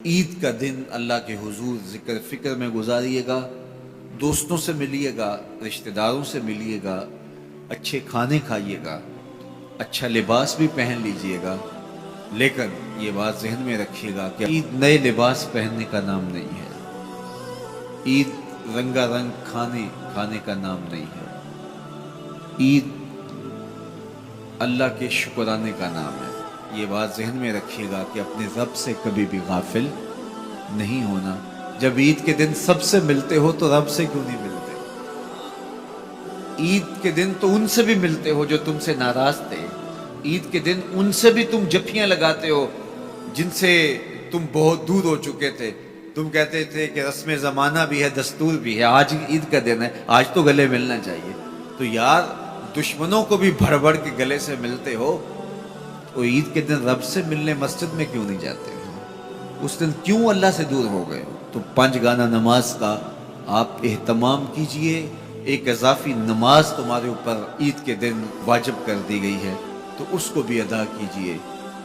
عید کا دن اللہ کے حضور ذکر فکر میں گزاریے گا، دوستوں سے ملیے گا، رشتہ داروں سے ملیے گا، اچھے کھانے کھائیے گا، اچھا لباس بھی پہن لیجئے گا، لیکن یہ بات ذہن میں رکھیے گا کہ عید نئے لباس پہننے کا نام نہیں ہے، عید رنگا رنگ کھانے کا نام نہیں ہے، عید اللہ کے شکرانے کا نام ہے۔ یہ بات ذہن میں رکھیے گا کہ اپنے رب سے کبھی بھی غافل نہیں ہونا۔ جب عید کے دن سب سے ملتے ہو تو رب سے کیوں نہیں ملتے؟ عید کے دن تو ان سے بھی ملتے ہو جو تم سے ناراض تھے، عید کے دن ان سے بھی تم جفیاں لگاتے ہو جن سے تم بہت دور ہو چکے تھے۔ تم کہتے تھے کہ رسم زمانہ بھی ہے، دستور بھی ہے، آج عید کا دن ہے، آج تو گلے ملنا چاہیے۔ تو یار دشمنوں کو بھی بڑھ بڑھ کے گلے سے ملتے ہو، تو عید کے دن رب سے ملنے مسجد میں کیوں نہیں جاتے ہو؟ اس دن کیوں اللہ سے دور ہو گئے ہو؟ تو 5 گانا نماز کا آپ اہتمام کیجئے، ایک اضافی نماز تمہارے اوپر عید کے دن واجب کر دی گئی ہے، تو اس کو بھی ادا کیجئے۔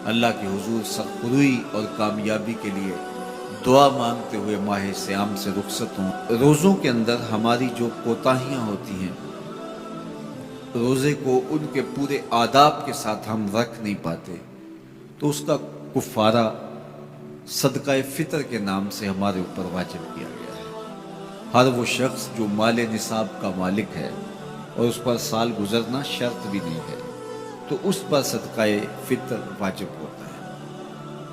اللہ کے حضور سرخروئی اور کامیابی کے لیے دعا مانگتے ہوئے ماہ صیام سے رخصت ہوں۔ روزوں کے اندر ہماری جو کوتاہیاں ہوتی ہیں، روزے کو ان کے پورے آداب کے ساتھ ہم رکھ نہیں پاتے، تو اس کا کفارہ صدقہ فطر کے نام سے ہمارے اوپر واجب کیا گیا ہے۔ ہر وہ شخص جو مال نصاب کا مالک ہے اور اس پر سال گزرنا شرط بھی نہیں ہے، تو اس پر صدقہ فطر واجب ہوتا ہے،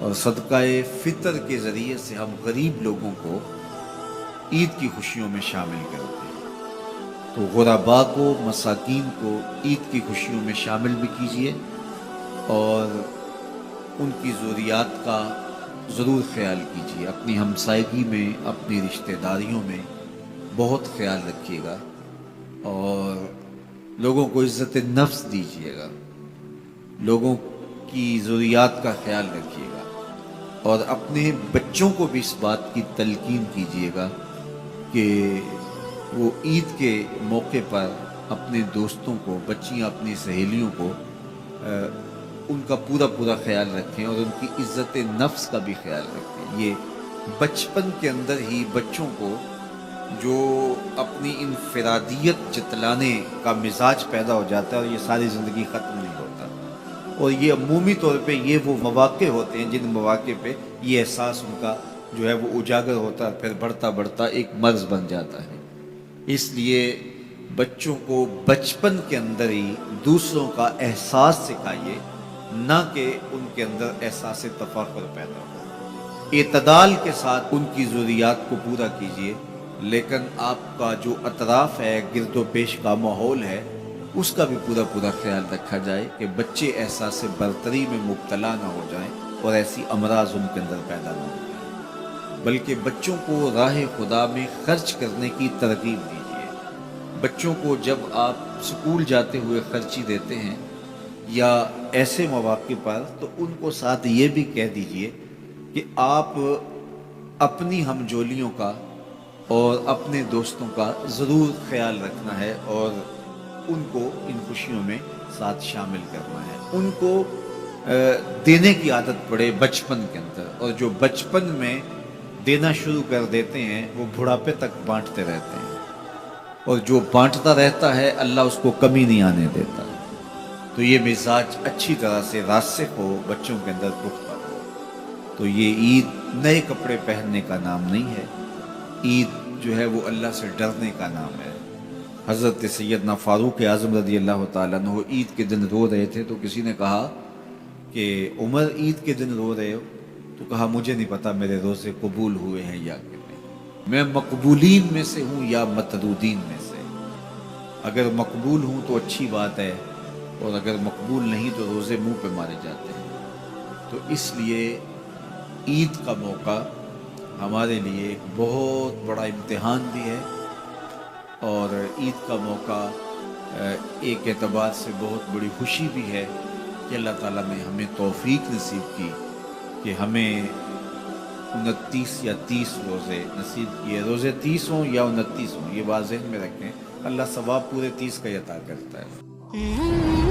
اور صدقہ فطر کے ذریعے سے ہم غریب لوگوں کو عید کی خوشیوں میں شامل کرتے ہیں۔ تو غرباء کو، مساکین کو عید کی خوشیوں میں شامل بھی کیجئے، اور ان کی ضروریات کا ضرور خیال کیجئے۔ اپنی ہمسائیگی میں، اپنی رشتہ داریوں میں بہت خیال رکھیے گا، اور لوگوں کو عزت نفس دیجئے گا، لوگوں کی ضروریات کا خیال رکھیے گا، اور اپنے بچوں کو بھی اس بات کی تلقین کیجئے گا کہ وہ عید کے موقع پر اپنے دوستوں کو، بچیاں اپنی سہیلیوں کو ان کا پورا خیال رکھیں، اور ان کی عزت نفس کا بھی خیال رکھیں۔ یہ بچپن کے اندر ہی بچوں کو جو اپنی انفرادیت جتلانے کا مزاج پیدا ہو جاتا ہے، اور یہ ساری زندگی ختم نہیں ہوتا، اور یہ عمومی طور پہ یہ وہ مواقع ہوتے ہیں جن مواقع پہ یہ احساس ان کا جو ہے وہ اجاگر ہوتا ہے، پھر بڑھتا ایک مرض بن جاتا ہے۔ اس لیے بچوں کو بچپن کے اندر ہی دوسروں کا احساس سکھائیے، نہ کہ ان کے اندر احساس تفاخر پیدا ہو۔ اعتدال کے ساتھ ان کی ضروریات کو پورا کیجئے، لیکن آپ کا جو اطراف ہے، گرد و پیش کا ماحول ہے، اس کا بھی پورا خیال رکھا جائے کہ بچے احساس برتری میں مبتلا نہ ہو جائیں اور ایسی امراض ان کے اندر پیدا نہ ہو جائیں، بلکہ بچوں کو راہ خدا میں خرچ کرنے کی ترغیب دیجیے۔ بچوں کو جب آپ سکول جاتے ہوئے خرچی دیتے ہیں یا ایسے مواقع پر، تو ان کو ساتھ یہ بھی کہہ دیجئے کہ آپ اپنی ہمجولیوں کا اور اپنے دوستوں کا ضرور خیال رکھنا ہے، اور ان کو ان خوشیوں میں ساتھ شامل کرنا ہے۔ ان کو دینے کی عادت پڑے بچپن کے اندر، اور جو بچپن میں دینا شروع کر دیتے ہیں وہ بڑھاپے تک بانٹتے رہتے ہیں، اور جو بانٹتا رہتا ہے اللہ اس کو کمی نہیں آنے دیتا۔ تو یہ مزاج اچھی طرح سے راسخ ہو، بچوں کے اندر پختہ ہو۔ تو یہ عید نئے کپڑے پہننے کا نام نہیں ہے، عید جو ہے وہ اللہ سے ڈرنے کا نام ہے۔ حضرت سیدنا فاروق اعظم رضی اللہ تعالیٰ عنہ عید کے دن رو رہے تھے، تو کسی نے کہا کہ عمر عید کے دن رو رہے ہو؟ تو کہا مجھے نہیں پتا میرے روزے قبول ہوئے ہیں یا کہ نہیں، میں مقبولین میں سے ہوں یا مطرودین میں سے۔ اگر مقبول ہوں تو اچھی بات ہے، اور اگر مقبول نہیں تو روزے منہ پہ مارے جاتے ہیں۔ تو اس لیے عید کا موقع ہمارے لیے ایک بہت بڑا امتحان بھی ہے، اور عید کا موقع ایک اعتبار سے بہت بڑی خوشی بھی ہے کہ اللہ تعالیٰ نے ہمیں توفیق نصیب کی کہ ہمیں 29 یا 30 روزے نصیب کیے۔ روزے 30 ہوں یا 29 ہوں، یہ بات ذہن میں رکھیں، اللہ ثواب پورے 30 کا ہی عطا کرتا ہے۔